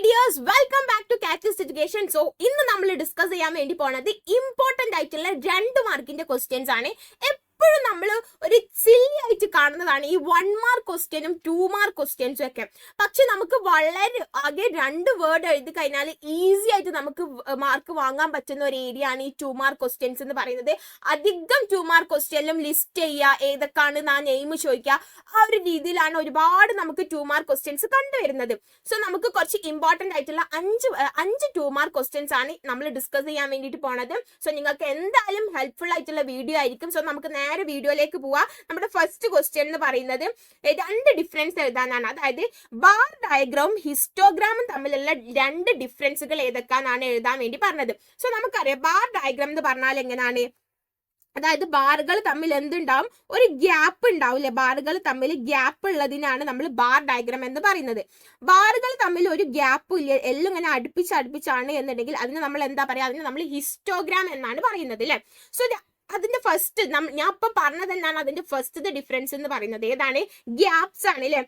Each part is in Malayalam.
Dears, welcome back to catalyst education. So ഇന്ന് നമ്മൾ ഡിസ്കസ് ചെയ്യാൻ വേണ്ടി പോണത് ഇമ്പോർട്ടന്റ് ആയിട്ടുള്ള 2 മാർക്കിന്റെ ക്വസ്റ്റ്യൻസ് ആണ്. എപ്പോഴും നമ്മൾ ഒരു സില്ലി ആയിട്ട് കാണുന്നതാണ് ഈ 1 മാർക്ക് ക്വസ്റ്റ്യനും 2 മാർക്ക് ക്വസ്റ്റ്യൻസും ഒക്കെ. പക്ഷെ നമുക്ക് വളരെ ആകെ 2 വേർഡ് എഴുതി കഴിഞ്ഞാൽ ഈസി ആയിട്ട് നമുക്ക് മാർക്ക് വാങ്ങാൻ പറ്റുന്ന ഒരു ഏരിയ ആണ് ഈ 2 മാർക്ക് ക്വസ്റ്റ്യൻസ് എന്ന് പറയുന്നത്. അധികം 2 മാർക്ക് ക്വസ്റ്റ്യനിലും ലിസ്റ്റ് ചെയ്യുക, ഏതൊക്കെയാണ് ഞാൻ നെയിം ചോദിക്കുക, ആ ഒരു രീതിയിലാണ് ഒരുപാട് നമുക്ക് 2 മാർക്ക് ക്വസ്റ്റ്യൻസ് കണ്ടുവരുന്നത്. സോ നമുക്ക് കുറച്ച് ഇമ്പോർട്ടന്റ് ആയിട്ടുള്ള അഞ്ച് 2 മാർക്ക് ക്വസ്റ്റ്യൻസ് ആണ് നമ്മൾ ഡിസ്കസ് ചെയ്യാൻ വേണ്ടിയിട്ട് പോണത്. സോ നിങ്ങൾക്ക് എന്തായാലും ഹെൽപ്ഫുൾ ആയിട്ടുള്ള വീഡിയോ ആയിരിക്കും. സോ നമുക്ക് നേരെ വീഡിയോയിലേക്ക് പോവാം. നമ്മുടെ ഫസ്റ്റ് ക്വസ്റ്റ്യൻ എന്ന് പറയുന്നത് 2 ഡിഫറൻസ് എഴുതാനാണ്. അതായത് ബാർ ഡയഗ്രാമും ഹിസ്റ്റോഗ്രാമും തമ്മിലുള്ള 2 ഡിഫറൻസുകൾ ഏതൊക്കെയാണ് എഴുതാൻ വേണ്ടി പറഞ്ഞത്. സോ നമുക്കറിയാം ബാർ ഡയഗ്രാം എന്ന് പറഞ്ഞാൽ എങ്ങനെയാണ്, അതായത് ബാറുകൾ തമ്മിൽ എന്തുണ്ടാവും, ഒരു ഗ്യാപ്പ് ഉണ്ടാവില്ലേ. ബാറുകൾ തമ്മിൽ ഗ്യാപ്പ് ഉള്ളതിനാണ് നമ്മൾ ബാർ ഡയഗ്രാം എന്ന് പറയുന്നത്. ബാറുകൾ തമ്മിൽ ഒരു ഗ്യാപ്പ് ഇല്ല, എല്ലാം ഇങ്ങനെ അടുപ്പിച്ചാണ് എന്നുണ്ടെങ്കിൽ അതിന് നമ്മൾ എന്താ പറയുക, അതിന് നമ്മൾ ഹിസ്റ്റോഗ്രാം എന്നാണ് പറയുന്നത് അല്ലേ. സോ അതിന്റെ ഫസ്റ്റ് ഞാൻ ഇപ്പൊ പറഞ്ഞത് എന്താണ്, അതിന്റെ ഫസ്റ്റ് ഡിഫറൻസ് എന്ന് പറയുന്നത് ഏതാണ്, ഗ്യാപ്സ് ആണ് അല്ലെ.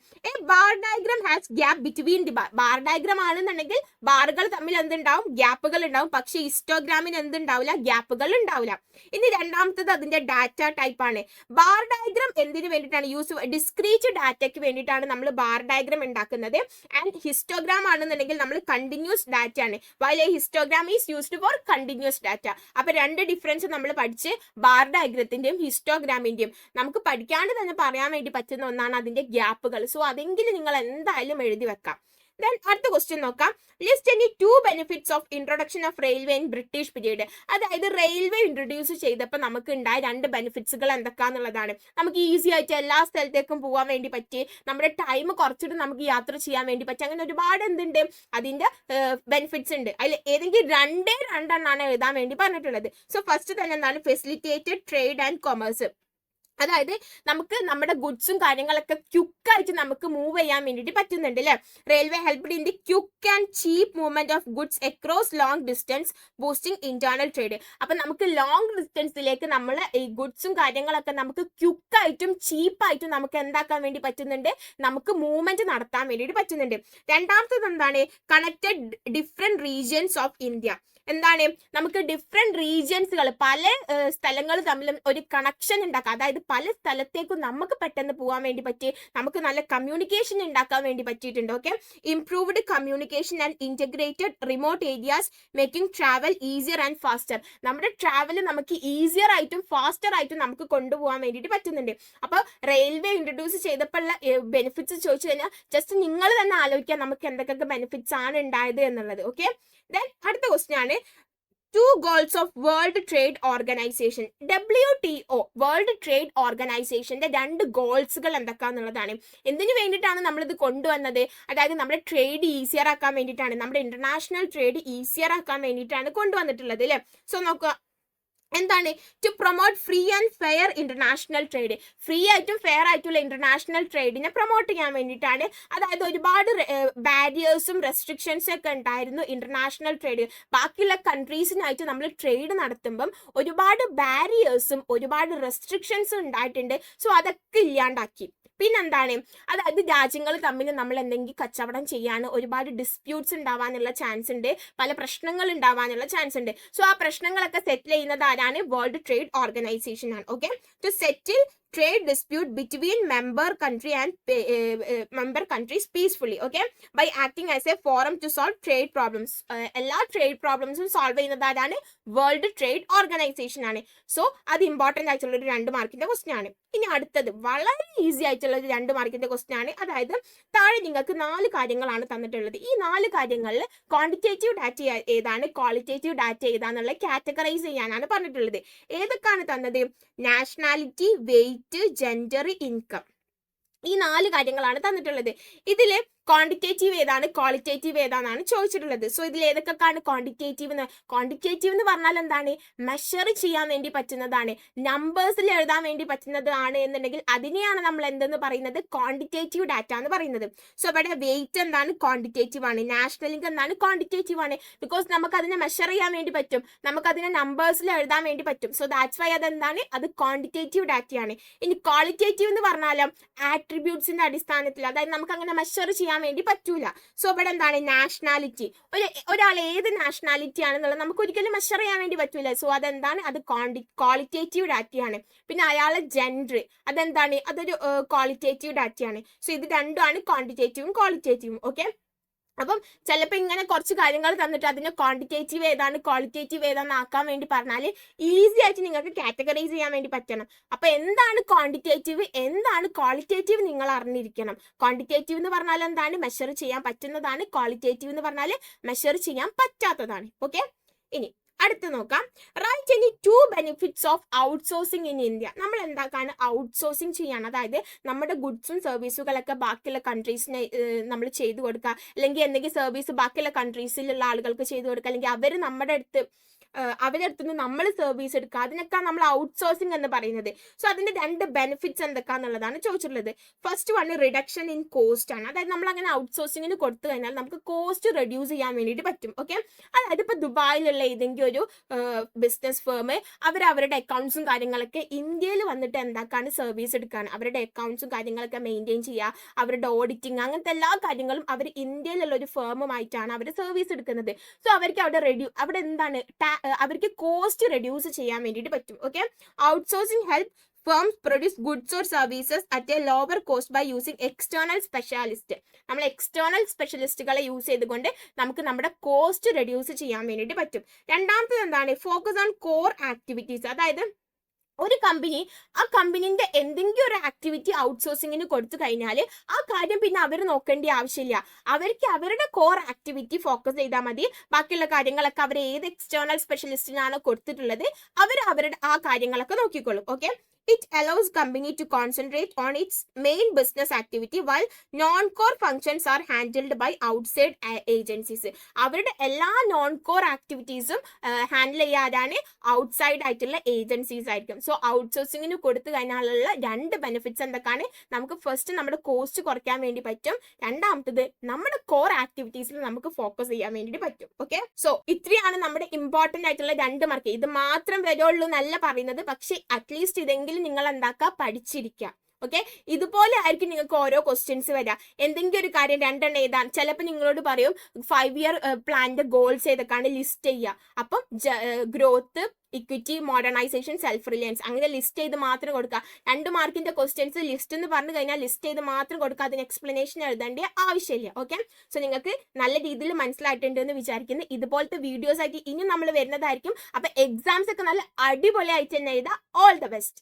Bar diagram has gap between the bar. Bar diagram ആണെന്നുണ്ടെങ്കിൽ ബാറുകൾ തമ്മിൽ എന്തുണ്ടാവും, ഗ്യാപ്പുകൾ ഉണ്ടാവും. പക്ഷെ ഹിസ്റ്റോഗ്രാമിന് എന്തുണ്ടാവില്ല, ഗ്യാപ്പുകൾ ഉണ്ടാവില്ല. ഇനി രണ്ടാമത്തത് അതിന്റെ ഡാറ്റ ടൈപ്പ് ആണ്. ബാർ ഡയഗ്രാം എന്തിനു വേണ്ടിയിട്ടാണ് ഡിസ്ക്രീറ്റ് ഡാറ്റയ്ക്ക് വേണ്ടിയിട്ടാണ് നമ്മൾ ബാർ ഡയഗ്രാം ഉണ്ടാക്കുന്നത്. ആൻഡ് ഹിസ്റ്റോഗ്രാം ആണെന്നുണ്ടെങ്കിൽ നമ്മൾ കണ്ടിന്യൂസ് ഡാറ്റ ആണ്. While histogram is used for continuous data. അപ്പൊ 2 ഡിഫറൻസ് നമ്മൾ പഠിച്ച് ബാർ ഡയഗ്രത്തിന്റെയും ഹിസ്റ്റോഗ്രാമിന്റെയും നമുക്ക് പഠിക്കാണ്ട് തന്നെ പറയാൻ വേണ്ടി പറ്റുന്ന ഒന്നാണ് അതിന്റെ ഗ്യാപ്പുകൾ. സോ അതെങ്കിലും നിങ്ങൾ എന്തായാലും എഴുതി വെക്കാം. Then അടുത്ത ക്വസ്റ്റ്യൻ നോക്കാം. List any 2 benefits of introduction of railway in British period. അതായത് റെയിൽവേ ഇൻട്രൊഡ്യൂസ് ചെയ്തപ്പോൾ നമുക്ക് ഉണ്ടായ 2 ബെനിഫിറ്റ്സുകൾ എന്തൊക്കെയാന്നുള്ളതാണ്. നമുക്ക് ഈസി ആയിട്ട് എല്ലാ സ്ഥലത്തേക്കും പോകാൻ വേണ്ടി പറ്റി, നമ്മുടെ ടൈം കുറച്ചിട്ട് നമുക്ക് യാത്ര ചെയ്യാൻ വേണ്ടി പറ്റി, അങ്ങനെ ഒരുപാട് എന്തുണ്ട് അതിന്റെ ബെനിഫിറ്റ്സ് ഉണ്ട്. അതിൽ ഏതെങ്കിലും 2 എഴുതാൻ വേണ്ടി പറഞ്ഞിട്ടുള്ളത്. സോ ഫസ്റ്റ് തന്നെ എന്താണ്, ഫെസിലിറ്റേറ്റഡ് ട്രേഡ് ആൻഡ് കൊമേഴ്സ്. അതായത് നമുക്ക് നമ്മുടെ ഗുഡ്സും കാര്യങ്ങളൊക്കെ ക്യുക്കായിട്ട് നമുക്ക് മൂവ് ചെയ്യാൻ വേണ്ടിയിട്ട് പറ്റുന്നുണ്ട് അല്ലെ. Railway helped in the quick and cheap movement of goods across long distance, boosting internal trade. അപ്പൊ നമുക്ക് ലോങ് ഡിസ്റ്റൻസിലേക്ക് നമ്മൾ ഈ ഗുഡ്സും കാര്യങ്ങളൊക്കെ നമുക്ക് ക്യുക്കായിട്ടും ചീപ്പായിട്ടും നമുക്ക് എന്താക്കാൻ വേണ്ടി പറ്റുന്നുണ്ട്, നമുക്ക് മൂവ്മെന്റ് നടത്താൻ വേണ്ടിയിട്ട് പറ്റുന്നുണ്ട്. രണ്ടാമത്തത് എന്താണ്, connected different regions of India. എന്താണ്, നമുക്ക് ഡിഫറെന്റ് റീജിയൻസുകൾ, പല സ്ഥലങ്ങൾ തമ്മിലും ഒരു കണക്ഷൻ ഉണ്ടാക്കാം. അതായത് പല സ്ഥലത്തേക്കും നമുക്ക് പെട്ടെന്ന് പോകാൻ വേണ്ടി പറ്റി, നമുക്ക് നല്ല കമ്മ്യൂണിക്കേഷൻ ഉണ്ടാക്കാൻ വേണ്ടി പറ്റിയിട്ടുണ്ട്. Okay, improved communication and integrated remote areas making travel easier and faster. നമ്മുടെ ട്രാവൽ നമുക്ക് ഈസിയർ ആയിട്ടും ഫാസ്റ്റർ ആയിട്ടും നമുക്ക് കൊണ്ടുപോകാൻ വേണ്ടിയിട്ട് പറ്റുന്നുണ്ട്. അപ്പോൾ റെയിൽവേ ഇൻട്രൊഡ്യൂസ് ചെയ്തപ്പോഴുള്ള ബെനിഫിറ്റ്സ് ചോദിച്ചു കഴിഞ്ഞാൽ ജസ്റ്റ് നിങ്ങൾ തന്നെ ആലോചിക്കാം നമുക്ക് എന്തൊക്കെ ബെനിഫിറ്റ്സ് ആണ് ഉണ്ടായത് എന്നുള്ളത്. ഓക്കെ, ദെൻ അടുത്ത ക്വസ്റ്റ്യൻ ആണ് 2 goals of World Trade Organization. WTO world trade ഓർഗനൈസേഷന്റെ 2 ഗോൾസുകൾ എന്തൊക്കെയാന്നുള്ളതാണ്. എന്തിനു വേണ്ടിയിട്ടാണ് നമ്മളിത് കൊണ്ടുവന്നത്, അതായത് നമ്മുടെ ട്രേഡ് ഈസിയർ ആക്കാൻ വേണ്ടിയിട്ടാണ്, നമ്മുടെ ഇന്റർനാഷണൽ ട്രേഡ് ഈസിയർ ആക്കാൻ വേണ്ടിയിട്ടാണ് കൊണ്ടുവന്നിട്ടുള്ളത് അല്ലേ. സോ നോക്കുക, എന്താണ്, to promote free and fair international trade. Free ആയിട്ടും ഫെയർ ആയിട്ടുള്ള ഇന്റർനാഷണൽ ട്രേഡിനെ പ്രൊമോട്ട് ചെയ്യാൻ വേണ്ടിയിട്ടാണ്. അതായത് ഒരുപാട് ബാരിയേഴ്സും റെസ്ട്രിക്ഷൻസും ഒക്കെ ഉണ്ടായിരുന്നു ഇന്റർനാഷണൽ ട്രേഡ്. ബാക്കിയുള്ള കൺട്രീസിനായിട്ട് നമ്മൾ ട്രേഡ് നടത്തുമ്പം ഒരുപാട് ബാരിയേഴ്സും ഒരുപാട് റെസ്ട്രിക്ഷൻസും ഉണ്ടായിട്ടുണ്ട്. സോ അതൊക്കെ ഇല്ലാണ്ടാക്കി. പിന്നെന്താണ്, അതായത് രാജ്യങ്ങൾ തമ്മിൽ നമ്മൾ എന്തെങ്കിലും കച്ചവടം ചെയ്യാൻ ഒരുപാട് ഡിസ്പ്യൂട്ട്സ് ഉണ്ടാവാനുള്ള ചാൻസ് ഉണ്ട്, പല പ്രശ്നങ്ങൾ ഉണ്ടാവാനുള്ള ചാൻസ് ഉണ്ട്. സോ ആ പ്രശ്നങ്ങളൊക്കെ സെറ്റിൽ ചെയ്യുന്നത് ആരാണ്, വേൾഡ് ട്രേഡ് ഓർഗനൈസേഷൻ ആണ്. Okay, to settle trade dispute between member country and member countries peacefully, okay, by acting as a forum to solve trade problems. എല്ലാ ട്രേഡ് പ്രോബ്ലംസും സോൾവ് ചെയ്യുന്നത് ആരാണ്, വേൾഡ് ട്രേഡ് ഓർഗനൈസേഷൻ ആണ്. സോ അത് ഇമ്പോർട്ടന്റ് ആയിട്ടുള്ള ഒരു 2 മാർക്കിന്റെ ക്വസ്റ്റ്യൻ ആണ്. ഇനി അടുത്തത് വളരെ ഈസി ആയിട്ടുള്ള ഒരു 2 മാർക്കിന്റെ ക്വസ്റ്റ്യൻ ആണ്. അതായത് താഴെ നിങ്ങൾക്ക് 4 കാര്യങ്ങളാണ് തന്നിട്ടുള്ളത്. ഈ 4 കാര്യങ്ങളിൽ ക്വാണ്ടിറ്റേറ്റീവ് ഡാറ്റ ഏതാണ്, ക്വാളിറ്റേറ്റീവ് ഡാറ്റ ഏതാന്നുള്ള കാറ്റഗറൈസ് ചെയ്യാനാണ് പറഞ്ഞിട്ടുള്ളത്. ഏതൊക്കെയാണ് തന്നത്, നാഷണാലിറ്റി, വെയിറ്റ്, ജെൻഡർ, ഇൻകം. ഈ 4 കാര്യങ്ങളാണ് തന്നിട്ടുള്ളത്. ഇതില് ക്വാണ്ടിറ്റേറ്റീവ് ഏതാണ്, ക്വാളിറ്റേറ്റീവ് ഏതാണെന്നാണ് ചോദിച്ചിട്ടുള്ളത്. സോ ഇതിൽ ഏതൊക്കെയാണ് ക്വാണ്ടിറ്റേറ്റീവ് എന്ന് പറഞ്ഞാൽ എന്താണ്, മെഷർ ചെയ്യാൻ വേണ്ടി പറ്റുന്നതാണ്, നമ്പേഴ്സിൽ എഴുതാൻ വേണ്ടി പറ്റുന്നതാണ് എന്നുണ്ടെങ്കിൽ അതിനെയാണ് നമ്മൾ എന്തെന്ന് പറയുന്നത്, ക്വാണ്ടിറ്റേറ്റീവ് ഡാറ്റ എന്ന് പറയുന്നത്. സോ ഇവിടെ വെയിറ്റ് എന്താണ്, ക്വാണ്ടിറ്റേറ്റീവ് ആണ്. നാഷണൽ ഇൻകം എന്താണ്, ക്വാണ്ടിറ്റേറ്റീവ് ആണ്. ബിക്കോസ് നമുക്ക് അതിനെ മെഷർ ചെയ്യാൻ വേണ്ടി പറ്റും, നമുക്ക് അതിനെ നമ്പേഴ്സിൽ എഴുതാൻ വേണ്ടി പറ്റും. സോ ദാറ്റ്സ് വൈ അതെന്താണ്, അത് ക്വാണ്ടിറ്റേറ്റീവ് ഡാറ്റയാണ്. ഇനി ക്വാളിറ്റേറ്റീവ് എന്ന് പറഞ്ഞാലും ആട്രിബ്യൂട്ട്സിന്റെ അടിസ്ഥാനത്തിൽ, അതായത് നമുക്ക് അങ്ങനെ മെഷർ ചെയ്യാൻ ചെയ്യാൻ വേണ്ടി പറ്റൂല. സോ ഇവിടെ എന്താണ് നാഷണാലിറ്റി, ഒരാൾ ഏത് നാഷണാലിറ്റി ആണെന്നുള്ളത് നമുക്ക് ഒരിക്കലും മെഷർ ചെയ്യാൻ വേണ്ടി പറ്റൂല. സോ അതെന്താണ്, അത് ക്വാളിറ്റേറ്റീവ് ഡാറ്റയാണ്. പിന്നെ അയാളെ ജെൻഡർ, അതെന്താണ്, അതൊരു ക്വാളിറ്റേറ്റീവ് ഡാറ്റയാണ്. സോ ഇത് രണ്ടുമാണ് ക്വാണ്ടിറ്റേറ്റീവും ക്വാളിറ്റേറ്റീവും. ഓക്കെ, അപ്പം ചിലപ്പോൾ ഇങ്ങനെ കുറച്ച് കാര്യങ്ങൾ തന്നിട്ട് അതിന് ക്വാണ്ടിറ്റേറ്റീവ് ഏതാണ് ക്വാളിറ്റേറ്റീവ് ഏതാണെന്ന് ആക്കാൻ വേണ്ടി പറഞ്ഞാൽ ഈസി ആയിട്ട് നിങ്ങൾക്ക് കാറ്റഗറൈസ് ചെയ്യാൻ വേണ്ടി പറ്റണം. അപ്പൊ എന്താണ് ക്വാണ്ടിറ്റേറ്റീവ്, എന്താണ് ക്വാളിറ്റേറ്റീവ് നിങ്ങൾ അറിഞ്ഞിരിക്കണം. ക്വാണ്ടിറ്റേറ്റീവ് എന്ന് പറഞ്ഞാൽ എന്താണ്, മെഷർ ചെയ്യാൻ പറ്റുന്നതാണ്. ക്വാളിറ്റേറ്റീവ് എന്ന് പറഞ്ഞാൽ മെഷർ ചെയ്യാൻ പറ്റാത്തതാണ്. ഓക്കെ, ഇനി അടുത്ത് നോക്കാം. Write any 2 benefits of outsourcing in India. നമ്മൾ എന്താക്കാണ് ഔട്ട്സോഴ്സിങ് ചെയ്യാണ്, അതായത് നമ്മുടെ ഗുഡ്സും സർവീസുകളൊക്കെ ബാക്കിയുള്ള കൺട്രീസിന് നമ്മൾ ചെയ്തു കൊടുക്കുക, അല്ലെങ്കിൽ എന്തെങ്കിലും സർവീസ് ബാക്കിയുള്ള കൺട്രീസിലുള്ള ആളുകൾക്ക് ചെയ്തു കൊടുക്കുക, അല്ലെങ്കിൽ അവർ നമ്മുടെ അടുത്ത് അവരുടെ അടുത്തുനിന്ന് നമ്മൾ സർവീസ് എടുക്കുക, അതിനൊക്കെ നമ്മൾ ഔട്ട്സോഴ്സിങ് എന്ന് പറയുന്നത്. സോ അതിന്റെ 2 ബെനിഫിറ്റ്സ് എന്തൊക്കെയാണെന്നുള്ളതാണ് ചോദിച്ചിട്ടുള്ളത്. First one reduction in cost ആണ്. അതായത് നമ്മൾ അങ്ങനെ ഔട്ട്സോഴ്സിങ്ങിന് കൊടുത്തു കഴിഞ്ഞാൽ നമുക്ക് കോസ്റ്റ് റെഡ്യൂസ് ചെയ്യാൻ വേണ്ടിയിട്ട് പറ്റും. ഓക്കെ, അതായത് ഇപ്പോൾ ദുബായിലുള്ള ഏതെങ്കിലും ഒരു ബിസിനസ് ഫേം അവരുടെ അക്കൗണ്ട്സും കാര്യങ്ങളൊക്കെ ഇന്ത്യയിൽ വന്നിട്ട് എന്താക്കാണ്, സർവീസ് എടുക്കുകയാണ്. അവരുടെ അക്കൗണ്ട്സും കാര്യങ്ങളൊക്കെ മെയിൻറ്റെയിൻ ചെയ്യുക, അവരുടെ ഓഡിറ്റിങ്, അങ്ങനത്തെ എല്ലാ കാര്യങ്ങളും അവർ ഇന്ത്യയിലുള്ള ഒരു ഫേമുമായിട്ടാണ് അവർ സർവീസ് എടുക്കുന്നത്. സോ അവർക്ക് അവിടെ എന്താണ്, അവർക്ക് കോസ്റ്റ് റെഡ്യൂസ് ചെയ്യാൻ വേണ്ടിയിട്ട് പറ്റും. Okay, outsourcing help firms produce goods or services at a lower cost by using external specialist. നമ്മൾ എക്സ്റ്റേണൽ സ്പെഷ്യലിസ്റ്റുകളെ യൂസ് ചെയ്തുകൊണ്ട് നമുക്ക് നമ്മുടെ കോസ്റ്റ് റെഡ്യൂസ് ചെയ്യാൻ വേണ്ടിയിട്ട് പറ്റും. രണ്ടാമത്തത് എന്താണ്, ഫോക്കസ് ഓൺ കോർ ആക്ടിവിറ്റീസ്. അതായത് ഒരു കമ്പനി ആ കമ്പനീൻ്റെ എന്തെങ്കിലും ഒരു ആക്ടിവിറ്റി ഔട്ട്സോഴ്സിങ്ങിന് കൊടുത്തു കഴിഞ്ഞാൽ ആ കാര്യം പിന്നെ അവർ നോക്കേണ്ട ആവശ്യമില്ല. അവർക്ക് അവരുടെ കോർ ആക്ടിവിറ്റി ഫോക്കസ് ചെയ്താൽ മതി. ബാക്കിയുള്ള കാര്യങ്ങളൊക്കെ അവർ ഏത് എക്സ്റ്റേണൽ സ്പെഷ്യലിസ്റ്റിനാണ് കൊടുത്തിട്ടുള്ളത് അവരുടെ ആ കാര്യങ്ങളൊക്കെ നോക്കിക്കോളും. Okay, it allows company to concentrate on its main business activity while non-core functions are handled by outside agencies. അവരുടെ എല്ലാ നോൺ കോർ ആക്ടിവിറ്റീസും ഹാൻഡിൽ ചെയ്യാനാണ് ഔട്ട്സൈഡ് ആയിട്ടുള്ള ഏജൻസീസ് ആയിരിക്കും. സോ ഔട്ട്സോഴ്സിങ്ങിന് കൊടുത്തു കഴിഞ്ഞാലുള്ള 2 ബെനിഫിറ്റ്സ് എന്തൊക്കെയാണ്, നമുക്ക് ഫസ്റ്റ് നമ്മുടെ കോസ്റ്റ് കുറയ്ക്കാൻ വേണ്ടി പറ്റും, രണ്ടാമത്തത് നമ്മുടെ കോർ ആക്ടിവിറ്റീസിൽ നമുക്ക് ഫോക്കസ് ചെയ്യാൻ വേണ്ടിയിട്ട് പറ്റും. ഓക്കെ, സോ ഇത്രയാണ് നമ്മുടെ ഇമ്പോർട്ടൻ്റ് ആയിട്ടുള്ള 2 മാർക്ക്. ഇത് മാത്രം വരുള്ളൂ എന്നല്ല പറയുന്നത്, പക്ഷേ അറ്റ്ലീസ്റ്റ് ഇതെങ്കിലും നിങ്ങൾ എന്താക്കുക, പഠിച്ചിരിക്കുക. ഓക്കെ, ഇതുപോലെ ആയിരിക്കും നിങ്ങൾക്ക് ഓരോ ക്വസ്റ്റ്യൻസ് വരിക. എന്തെങ്കിലും ഒരു കാര്യം 2 എണ്ണം എഴുതാൻ ചിലപ്പോൾ നിങ്ങളോട് പറയും 5 ഇയർ പ്ലാനിന്റെ ഗോൾസ് ഏതൊക്കെയാണ് ലിസ്റ്റ് ചെയ്യുക. അപ്പം growth, equity, modernisation, self Reliance അങ്ങനെ ലിസ്റ്റ് ചെയ്ത് മാത്രം കൊടുക്കുക. 2 മാർക്കിന്റെ ക്വസ്റ്റ്യൻസ് ലിസ്റ്റ് എന്ന് പറഞ്ഞു കഴിഞ്ഞാൽ ലിസ്റ്റ് ചെയ്ത് മാത്രം കൊടുക്കുക, അതിന് എക്സ്പ്ലനേഷൻ എഴുതേണ്ട ആവശ്യമില്ല. ഓക്കെ, സോ നിങ്ങൾക്ക് നല്ല രീതിയിൽ മനസ്സിലായിട്ടുണ്ട് എന്ന് വിചാരിക്കുന്നു. ഇതുപോലത്തെ വീഡിയോസ് ആയിട്ട് ഇനി നമ്മൾ വരുന്നതായിരിക്കും. അപ്പൊ എക്സാംസ് ഒക്കെ നല്ല അടിപൊളിയായിട്ട് തന്നെ എഴുതുക. All the best.